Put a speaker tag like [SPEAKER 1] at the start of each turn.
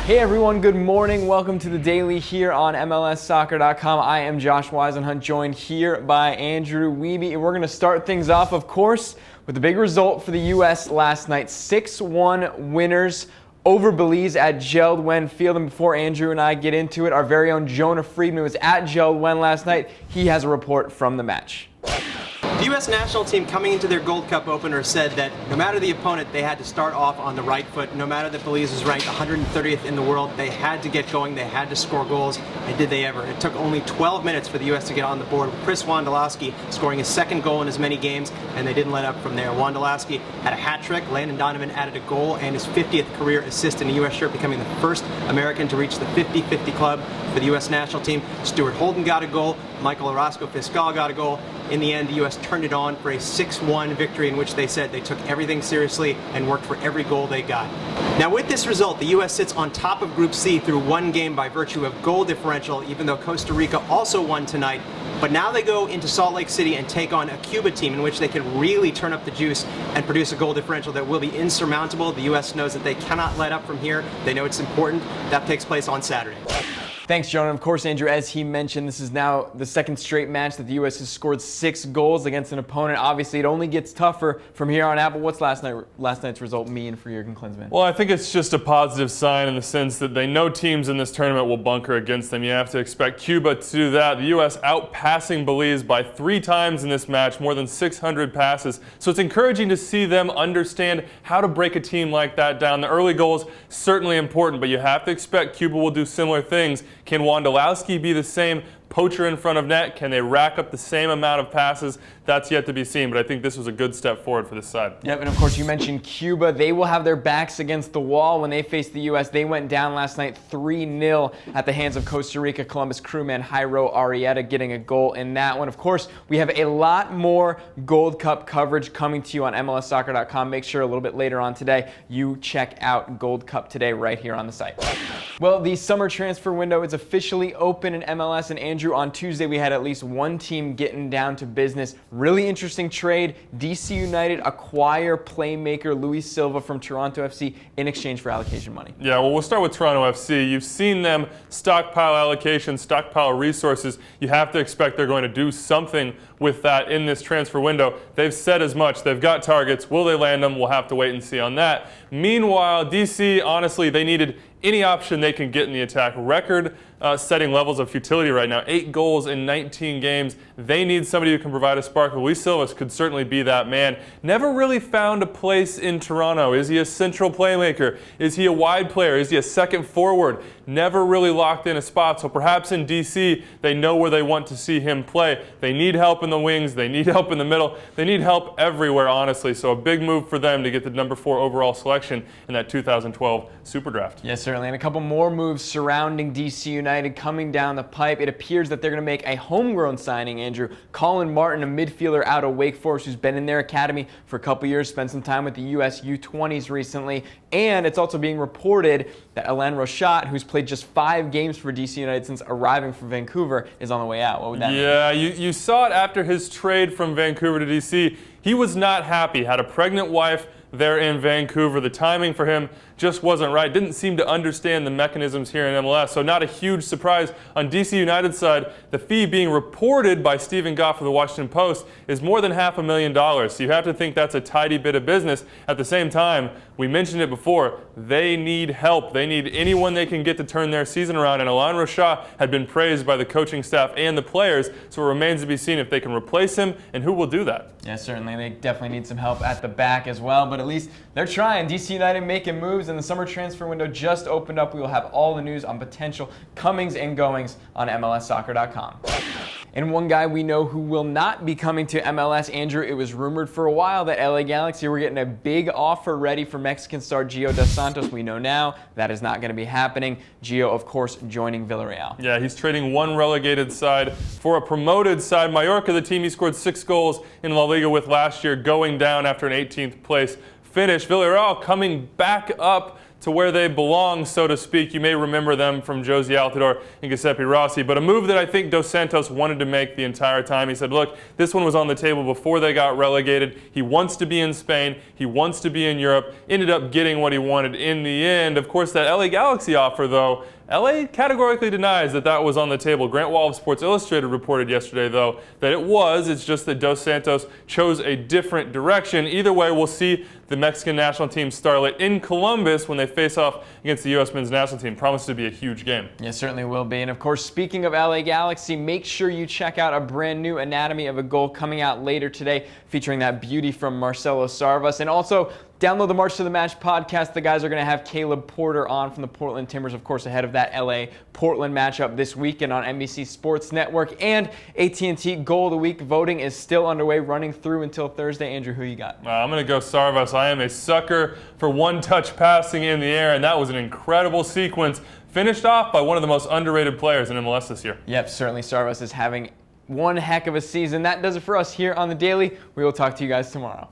[SPEAKER 1] Hey everyone, good morning. Welcome to the Daily here on MLSsoccer.com. I am Josh Weisenhunt, joined here by Andrew Wiebe. And we're going to start things off, of course, with the big result for the U.S. last night. 6-1 winners over Belize at Geldwen Field. And before Andrew and I get into it, our very own Jonah Friedman was at Geldwen last night. He has a report from the match.
[SPEAKER 2] The U.S. national team coming into their Gold Cup opener said that no matter the opponent, they had to start off on the right foot. No matter that Belize was ranked 130th in the world, they had to get going, they had to score goals, and did they ever. It took only 12 minutes for the U.S. to get on the board, with Chris Wondolowski scoring his second goal in as many games, and they didn't let up from there. Wondolowski had a hat trick, Landon Donavon added a goal, and his 50th career assist in a U.S. shirt, becoming the first American to reach the 50-50 club for the U.S. national team. Stuart Holden got a goal, Michael Orozco-Fiscal got a goal. In the end, the U.S. turned it on for a 6-1 victory in which they said they took everything seriously and worked for every goal they got. Now with this result, the U.S. sits on top of Group C through one game by virtue of goal differential, even though Costa Rica also won tonight. But now they go into Salt Lake City and take on a Cuba team in which they can really turn up the juice and produce a goal differential that will be insurmountable. The U.S. knows that they cannot let up from here. They know it's important. That takes place on Saturday.
[SPEAKER 1] Thanks, Jonah. Of course, Andrew, as he mentioned, this is now the second straight match that the U.S. has scored 6 goals against an opponent. Obviously, it only gets tougher from here on out, but what's last night's result mean for Jurgen Klinsmann?
[SPEAKER 3] Well, I think it's just a positive sign in the sense that they know teams in this tournament will bunker against them. You have to expect Cuba to do that. The U.S. outpassing Belize by 3 times in this match, more than 600 passes. So it's encouraging to see them understand how to break a team like that down. The early goals, certainly important, but you have to expect Cuba will do similar things. Can Wondolowski be the same poacher in front of net? Can they rack up the same amount of passes? That's yet to be seen, but I think this was a good step forward for this side.
[SPEAKER 1] Yep, and of course you mentioned Cuba. They will have their backs against the wall when they face the U.S. They went down last night 3-0 at the hands of Costa Rica. Columbus crewman Jairo Arrieta getting a goal in that one. Of course, we have a lot more Gold Cup coverage coming to you on MLSsoccer.com. Make sure a little bit later on today you check out Gold Cup Today right here on the site. Well, the summer transfer window is officially open in MLS, and Andrew, on Tuesday we had at least one team getting down to business. Really interesting trade. DC United acquire playmaker Luis Silva from Toronto FC in exchange for allocation money.
[SPEAKER 3] Yeah, well, we'll start with Toronto FC. You've seen them stockpile allocations, stockpile resources. You have to expect they're going to do something with that in this transfer window. They've said as much. They've got targets. Will they land them? We'll have to wait and see on that. Meanwhile, DC, honestly, they needed any option they can get in the attack. Record-setting levels of futility right now. 8 goals in 19 games. They need somebody who can provide a spark. Luis Silva could certainly be that man. Never really found a place in Toronto. Is he a central playmaker? Is he a wide player? Is he a second forward? Never really locked in a spot. So perhaps in DC, they know where they want to see him play. They need help in the wings. They need help in the middle. They need help everywhere, honestly. So a big move for them to get the number 4 overall selection in that 2012 Super Draft.
[SPEAKER 1] Yes, certainly. And a couple more moves surrounding DC United coming down the pipe. It appears that they're going to make a homegrown signing, Andrew. Colin Martin, a midfielder out of Wake Forest who's been in their academy for a couple years, spent some time with the U.S. U20s recently. And it's also being reported that Alain Rochat, who's played just 5 games for DC United since arriving from Vancouver, is on the way out. What would that mean?
[SPEAKER 3] Yeah, you saw it after his trade from Vancouver to DC. He was not happy, had a pregnant wife there in Vancouver. The timing for him just wasn't right. Didn't seem to understand the mechanisms here in MLS. So not a huge surprise on DC United's side. The fee being reported by Stephen Goff of the Washington Post is more than $500,000. So you have to think that's a tidy bit of business. At the same time, we mentioned it before, they need help. They need anyone they can get to turn their season around. And Alain Rochat had been praised by the coaching staff and the players. So it remains to be seen if they can replace him and who will do that.
[SPEAKER 1] Yeah, certainly. They definitely need some help at the back as well. But at least they're trying. DC United making moves, and the summer transfer window just opened up. We will have all the news on potential comings and goings on MLSsoccer.com. And one guy we know who will not be coming to MLS, Andrew, it was rumored for a while that LA Galaxy were getting a big offer ready for Mexican star Giovani Dos Santos. We know now that is not going to be happening. Gio, of course, joining Villarreal.
[SPEAKER 3] Yeah, he's trading one relegated side for a promoted side. Mallorca, the team he scored 6 goals in La Liga with last year, going down after an 18th place finish. Villarreal coming back up to where they belong, so to speak. You may remember them from Josie Altidore and Giuseppe Rossi, but a move that I think Dos Santos wanted to make the entire time. He said, look, this one was on the table before they got relegated. He wants to be in Spain. He wants to be in Europe. Ended up getting what he wanted in the end. Of course, that LA Galaxy offer, though, LA categorically denies that that was on the table. Grant Wahl of Sports Illustrated reported yesterday, though, that it was. It's just that Dos Santos chose a different direction. Either way, we'll see the Mexican national team starlet in Columbus when they face off against the U.S. men's national team. Promises to be a huge game.
[SPEAKER 1] Yeah, certainly will be. And of course, speaking of LA Galaxy, make sure you check out a brand new Anatomy of a Goal coming out later today, featuring that beauty from Marcelo Sarvas. And also, download the March to the Match podcast. The guys are going to have Caleb Porter on from the Portland Timbers, of course, ahead of that LA-Portland matchup this weekend on NBC Sports Network. And AT&T Goal of the Week voting is still underway, running through until Thursday. Andrew, who you got?
[SPEAKER 3] I'm going to go Sarvas. I am a sucker for one-touch passing in the air, and that was an incredible sequence, finished off by one of the most underrated players in MLS this year.
[SPEAKER 1] Yep, certainly Sarvas is having one heck of a season. That does it for us here on The Daily. We will talk to you guys tomorrow.